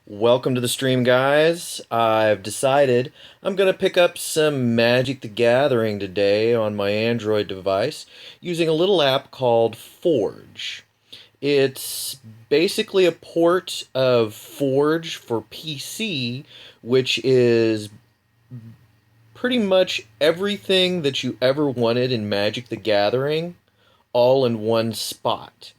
Welcome to the stream, guys. I've decided I'm going to pick up some Magic the Gathering today on my Android device using a little app called Forge. It's basically a port of Forge for PC, which is pretty much everything that you ever wanted in Magic the Gathering all in one spot.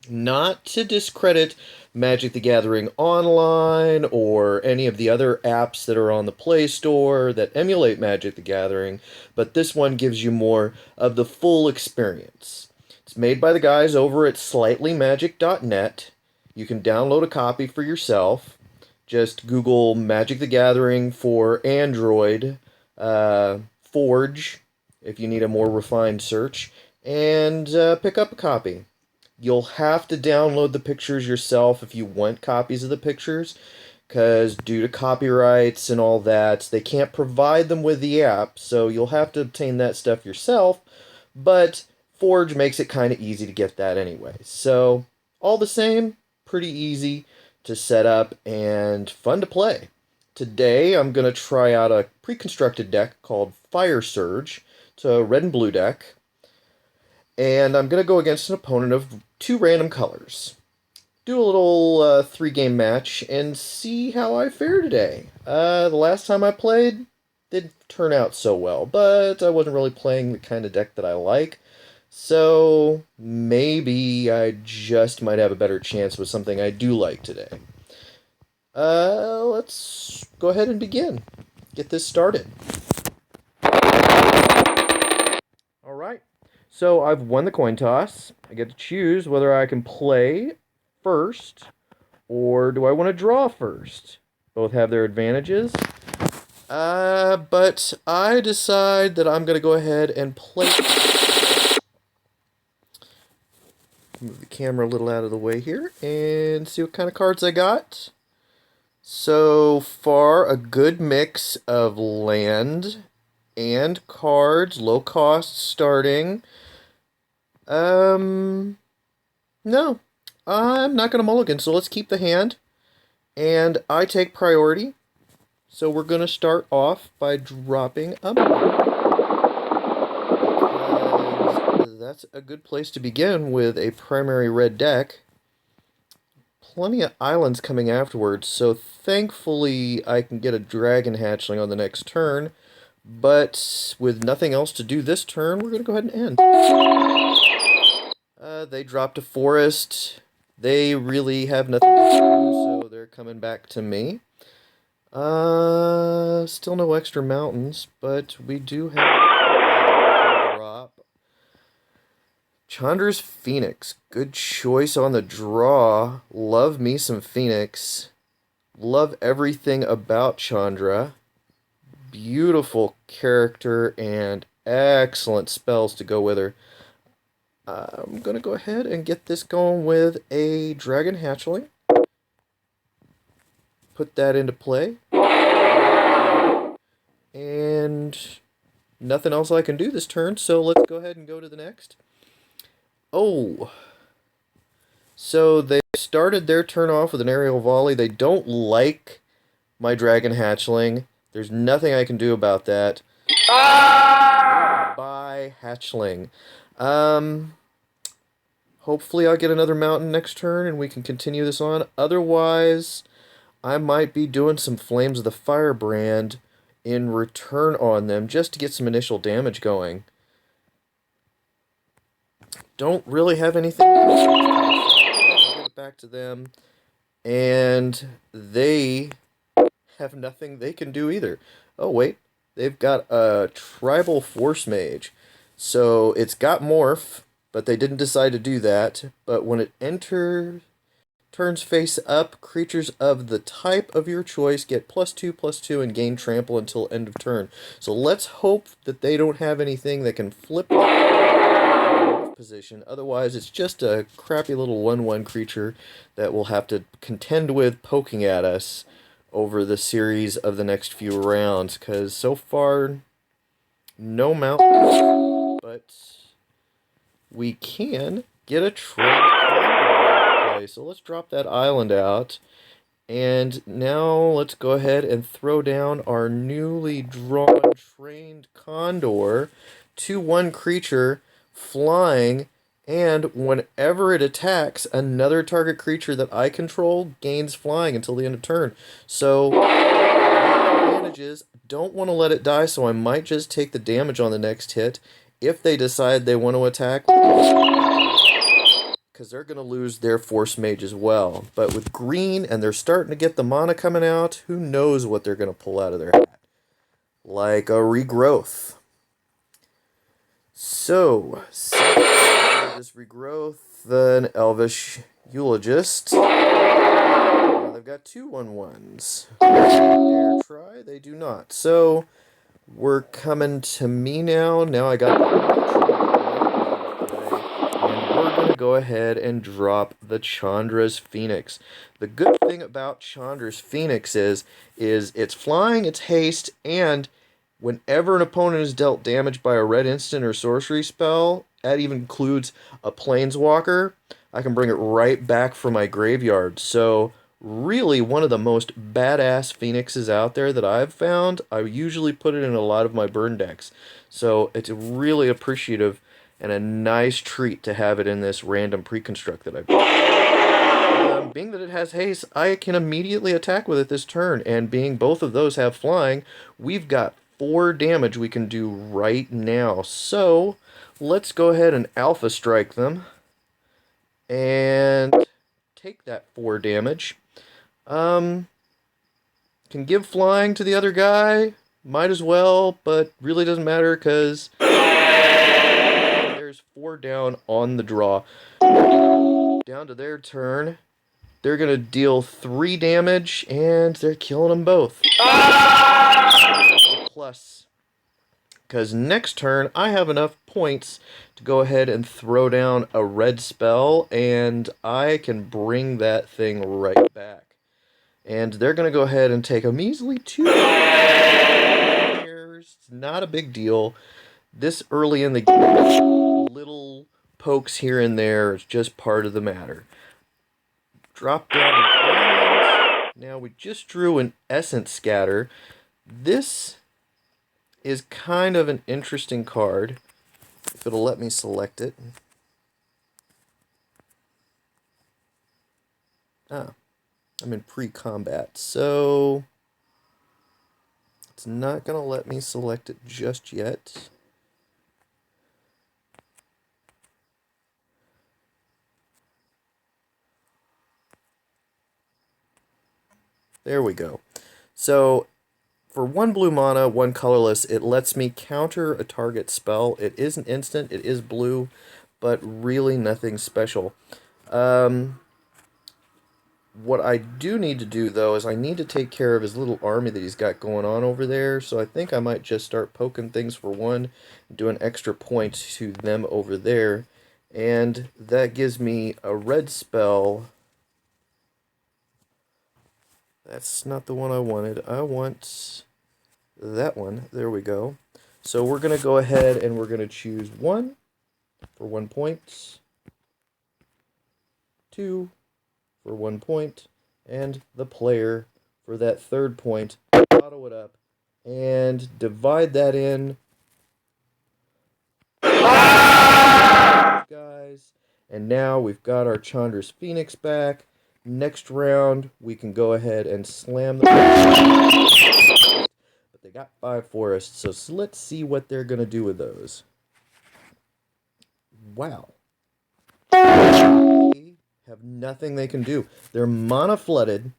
Not to discredit Magic the Gathering Online or any of the other apps that are on the Play Store that emulate Magic the Gathering, but this one gives you more of the full experience. It's made by the guys over at slightlymagic.net. You can download a copy for yourself. Just Google Magic the Gathering for Android, Forge, if you need a more refined search, and pick up a copy. You'll have to download the pictures yourself if you want copies of the pictures, because due to copyrights and all that, they can't provide them with the app, so you'll have to obtain that stuff yourself, but Forge makes it kind of easy to get that anyway. So, all the same, pretty easy to set up and fun to play. Today, I'm going to try out a pre-constructed deck called Fire Surge. It's a red and blue deck. And I'm going to go against an opponent of two random colors. Do a little 3-game match and see how I fare today. The last time I played didn't turn out so well, but I wasn't really playing the kind of deck that I like. So maybe I just might have a better chance with something I do like today. Let's go ahead and begin. Get this started. Alright. So I've won the coin toss. I get to choose whether I can play first or do I want to draw first. Both have their advantages. But I decide that I'm going to go ahead and play. Move the camera a little out of the way here and see what kind of cards I got. So far, a good mix of land and cards, low cost starting. No, I'm not going to mulligan, so let's keep the hand. And I take priority. So we're going to start off by dropping a because that's a good place to begin with a primary red deck. Plenty of islands coming afterwards, so thankfully I can get a dragon hatchling on the next turn. But with nothing else to do this turn, we're going to go ahead and end. They dropped a forest. They really have nothing to do, so they're coming back to me. Still no extra mountains, but we do have a drop. Chandra's Phoenix. Good choice on the draw. Love me some Phoenix. Love everything about Chandra. Beautiful character and excellent spells to go with her. I'm going to go ahead and get this going with a Dragon Hatchling. Put that into play. And nothing else I can do this turn, so let's go ahead and go to the next. Oh. So they started their turn off with an aerial volley. They don't like my Dragon Hatchling. There's nothing I can do about that. Bye, Hatchling. Hopefully I'll get another mountain next turn and we can continue this on. Otherwise, I might be doing some Flames of the Firebrand in return on them just to get some initial damage going. Don't really have anything. Give it back to them. And they have nothing they can do either. Oh, wait. They've got a Tribal Force Mage. So it's got Morph, but they didn't decide to do that. But when it turns face up, creatures of the type of your choice get +2/+2 and gain trample until end of turn. So let's hope that they don't have anything that can flip the position. Otherwise, it's just a crappy little 1/1 creature that we'll have to contend with poking at us over the series of the next few rounds. Because so far, no mountains, but we can get a trade. So let's drop that island out And now let's go ahead and throw down our newly drawn trained Condor, 2/1 creature, flying, and whenever it attacks, another target creature that I control gains flying until the end of turn. So, advantages, don't want to let it die, so I might just take the damage on the next hit. If they decide they want to attack, because they're going to lose their Force Mage as well. But with green, and they're starting to get the mana coming out, who knows what they're going to pull out of their hat. Like a regrowth. So, this regrowth, an Elvish Eulogist. Now they've got 2/1/1s. Dare try? They do not. So, we're coming to me now. Now I got and we're going to go ahead and drop the Chandra's Phoenix. The good thing about Chandra's Phoenix is it's flying, it's haste, and whenever an opponent is dealt damage by a red instant or sorcery spell, that even includes a planeswalker, I can bring it right back from my graveyard. So really one of the most badass Phoenixes out there that I've found. I usually put it in a lot of my burn decks. So it's really appreciative and a nice treat to have it in this random pre-construct that I built. Being that it has haste, I can immediately attack with it this turn, and being both of those have flying, we've got 4 damage we can do right now. So let's go ahead and Alpha Strike them and take that 4 damage. Can give flying to the other guy, might as well, but really doesn't matter because there's 4 down on the draw. Down to their turn. They're going to deal 3 damage, and they're killing them both. Plus, because next turn I have enough points to go ahead and throw down a red spell, and I can bring that thing right back. And they're going to go ahead and take a measly 2 shares. It's not a big deal. This early in the game, little pokes here and there is just part of the matter. Drop down an island. Now we just drew an Essence Scatter. This is kind of an interesting card, if it'll let me select it. I'm in pre-combat, so it's not going to let me select it just yet. There we go. So, for 1 blue mana, 1 colorless, it lets me counter a target spell. It is an instant, it is blue, but really nothing special. What I do need to do, though, is I need to take care of his little army that he's got going on over there, so I think I might just start poking things for 1, and do an extra point to them over there, and that gives me a red spell. That's not the one I wanted. I want that one. There we go. So we're going to go ahead and we're going to choose 1 for 1 point, 2 for 1 point, and the player for that 3rd point. Auto it up and divide that in. Guys, and now we've got our Chandra's Phoenix back. Next round, we can go ahead and slam them. But they got 5 forests, so let's see what they're going to do with those. Wow. They have nothing they can do. They're mana flooded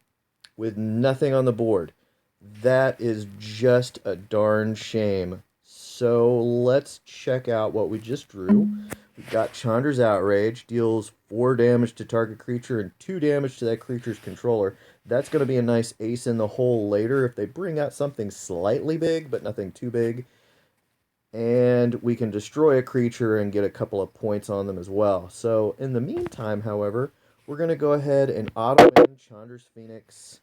with nothing on the board. That is just a darn shame. So let's check out what we just drew. We've got Chandra's Outrage, deals 4 damage to target creature and 2 damage to that creature's controller. That's going to be a nice ace in the hole later if they bring out something slightly big, but nothing too big. And we can destroy a creature and get a couple of points on them as well. So in the meantime, however, we're going to go ahead and auto-in Chandra's Phoenix.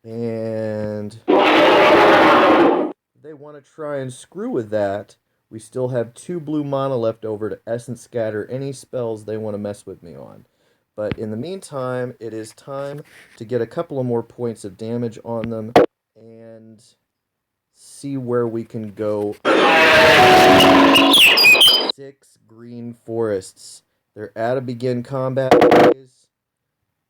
And if they want to try and screw with that, we still have 2 blue mana left over to Essence Scatter any spells they want to mess with me on. But in the meantime, it is time to get a couple of more points of damage on them and see where we can go. 6 green forests. They're at a begin combat phase.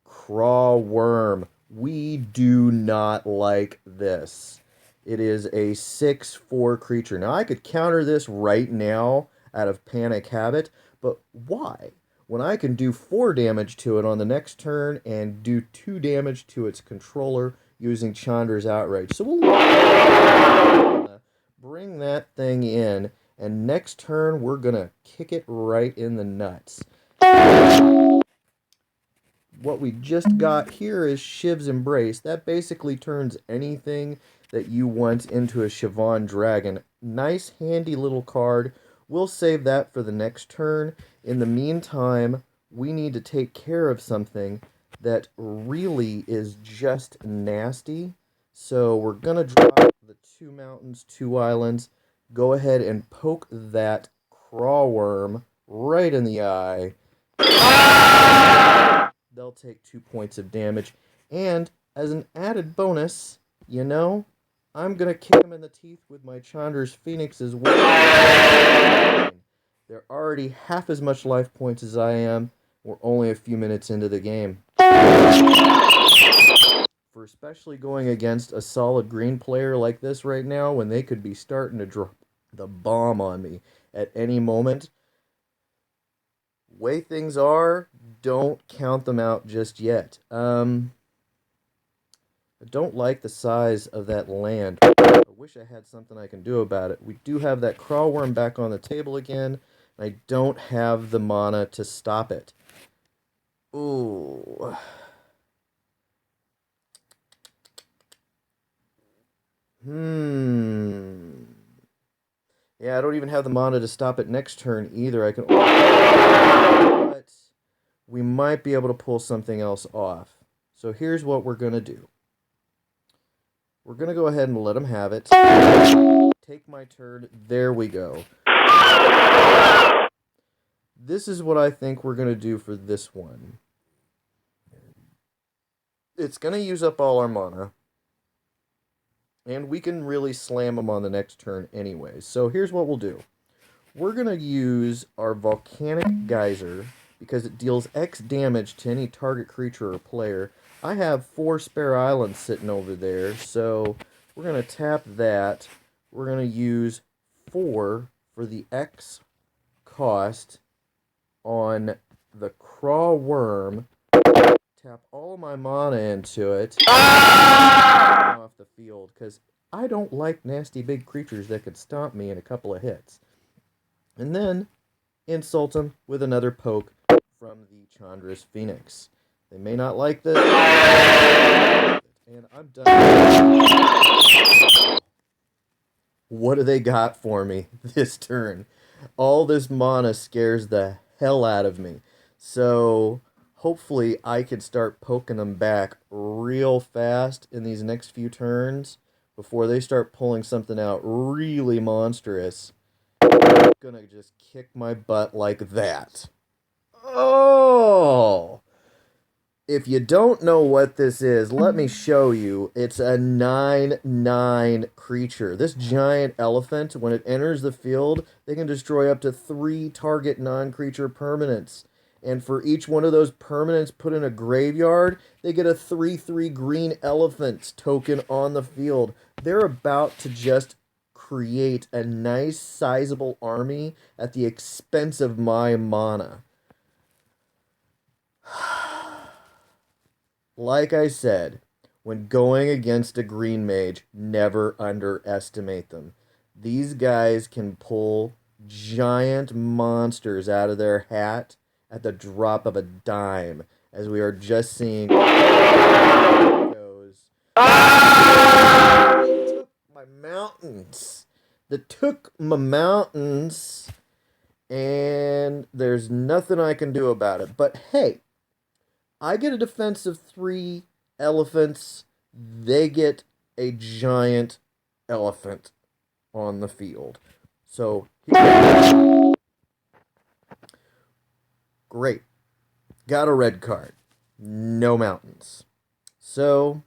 Craw worm. We do not like this. It is a 6/4 creature. Now, I could counter this right now out of panic habit, but why? When I can do 4 damage to it on the next turn and do 2 damage to its controller using Chandra's Outrage. So we'll bring that thing in, and next turn we're going to kick it right in the nuts. What we just got here is Shiv's Embrace. That basically turns anything that you want into a Siobhan Dragon. Nice, handy little card. We'll save that for the next turn. In the meantime, we need to take care of something that really is just nasty. So we're going to drop the 2 mountains, 2 islands. Go ahead and poke that craw worm right in the eye. They'll take 2 points of damage. And as an added bonus, you know, I'm going to kick them in the teeth with my Chandra's Phoenix as well. They're already half as much life points as I am. We're only a few minutes into the game. For especially going against a solid green player like this right now, when they could be starting to drop the bomb on me at any moment. Way things are, don't count them out just yet. I don't like the size of that land. I wish I had something I can do about it. We do have that craw worm back on the table again. And I don't have the mana to stop it. Ooh. Yeah, I don't even have the mana to stop it next turn either. I can... But we might be able to pull something else off. So here's what we're going to do. We're going to go ahead and let him have it. Take my turn. There we go. This is what I think we're going to do for this one. It's going to use up all our mana. And we can really slam them on the next turn anyway. So here's what we'll do. We're going to use our Volcanic Geyser because it deals X damage to any target creature or player. I have 4 spare islands sitting over there, so we're going to tap that. We're going to use 4 for the X cost on the Craw Worm. Tap all my mana into it. Off the field, because I don't like nasty big creatures that could stomp me in a couple of hits. And then insult them with another poke from the Chandra's Phoenix. They may not like this. And I'm done. What do they got for me this turn? All this mana scares the hell out of me. So hopefully I can start poking them back real fast in these next few turns before they start pulling something out really monstrous. I'm gonna just kick my butt like that. Oh! If you don't know what this is, let me show you. It's a 9/9 creature. This giant elephant, when it enters the field, they can destroy up to 3 target non-creature permanents. And for each one of those permanents put in a graveyard, they get a 3/3 green elephants token on the field. They're about to just create a nice, sizable army at the expense of my mana. Like I said, when going against a green mage, never underestimate them. These guys can pull giant monsters out of their hat at the drop of a dime, as we are just seeing. Goes. They took my mountains. They took my mountains, and there's nothing I can do about it. But hey, I get a defense of 3 elephants. They get a giant elephant on the field. So, great. Got a red card. No mountains. So,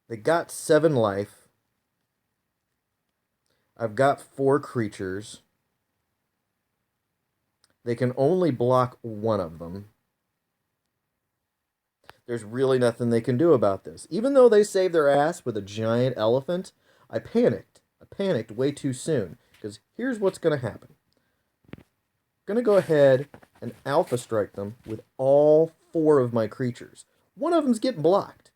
they got 7 life. I've got 4 creatures. They can only block one of them. There's really nothing they can do about this. Even though they saved their ass with a giant elephant, I panicked. I panicked way too soon. Because here's what's going to happen. I'm going to go ahead and alpha strike them with all 4 of my creatures. One of them's getting blocked.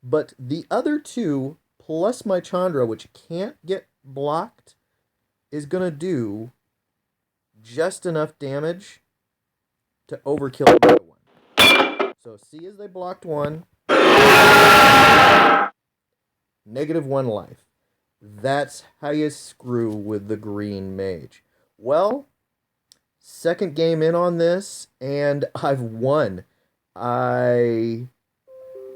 But the other 2, plus my Chandra, which can't get blocked, is going to do just enough damage to overkill the other one. So see, as they blocked one, -1 life. That's how you screw with the green mage. Well, second game in on this, and I've won. I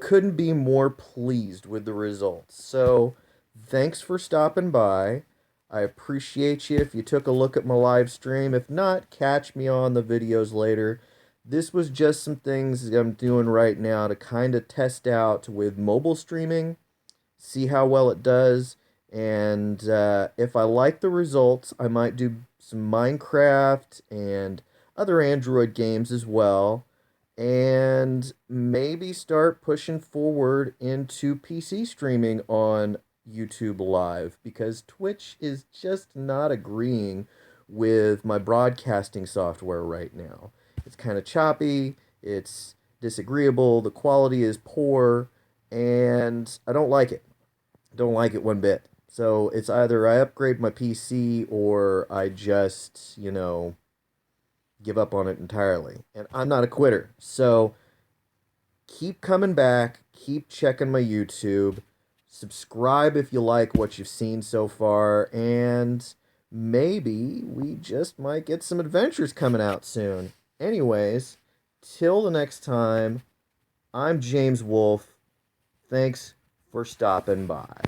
couldn't be more pleased with the results. So, thanks for stopping by. I appreciate you if you took a look at my live stream. If not, catch me on the videos later. This was just some things I'm doing right now to kind of test out with mobile streaming, see how well it does, and if I like the results, I might do some Minecraft and other Android games as well, and maybe start pushing forward into PC streaming on YouTube Live, because Twitch is just not agreeing with my broadcasting software right now. It's kind of choppy, it's disagreeable, the quality is poor, and I don't like it. Don't like it one bit. So it's either I upgrade my PC or I just, give up on it entirely. And I'm not a quitter. So keep coming back, keep checking my YouTube, subscribe if you like what you've seen so far, and maybe we just might get some adventures coming out soon. Anyways, till the next time, I'm James Wolfe. Thanks for stopping by.